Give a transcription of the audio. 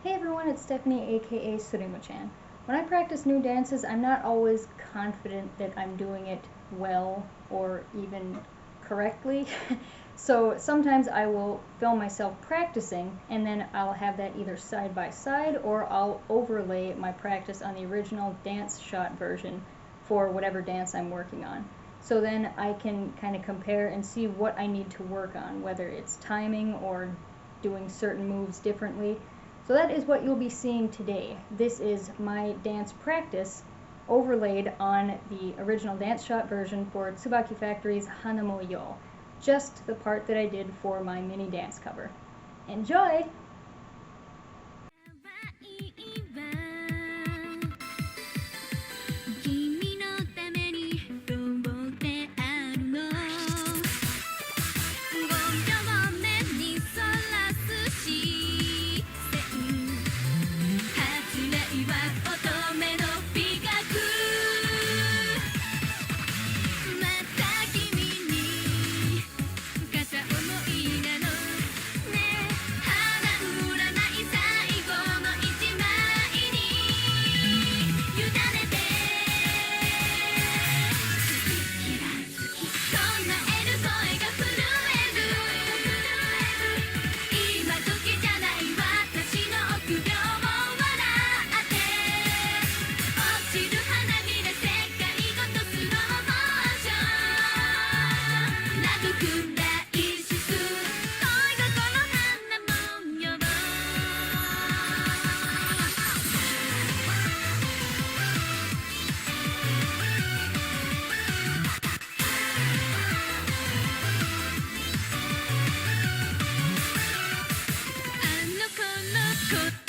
Hey everyone, it's Stephanie aka Surimuchan. When I practice new dances, I'm not always confident that I'm doing it well or even correctly. So sometimes I will film myself practicing and then I'll have that either side by side or I'll overlay my practice on the original dance shot version for whatever dance I'm working on. So then I can kind of compare and see what I need to work on, whether it's timing or doing certain moves differently. So that is what you'll be seeing today. This is my dance practice overlaid on the original dance shot version for Tsubaki Factory's Hana Moyou. Just the part that I did for my mini dance cover. Enjoy! Good.